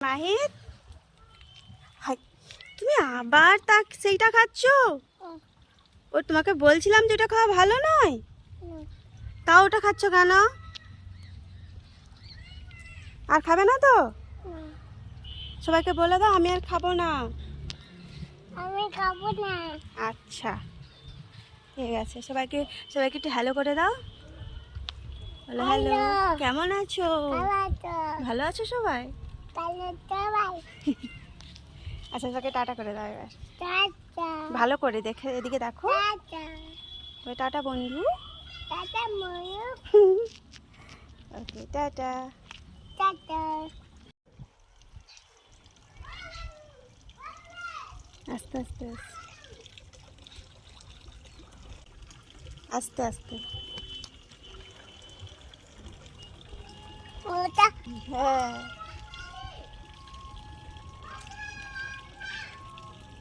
মাহিত, তুমি আবার সেইটা খাচ্ছ? ও তোমাকে বলছিলাম যে ওটা খাওয়া ভালো নয়, তাও ওটা খাচ্ছ কেন? আর খাবে না তো? সবাইকে বলে দাও আমি আর খাবো না। আমি খাবো না। আচ্ছা ঠিক আছে, সবাইকে একটু হ্যালো করে দাও। বলো হ্যালো, কেমন আছো? ভালো আছো সবাই? আচ্ছা সবাইকে টাটা করে দাও এবার, ভালো করে দেখে এদিকে দেখো। ওই টাটা বন্ধু। ওকে টাটা। আস্তে আস্তে আস্তে আস্তে। হ্যাঁ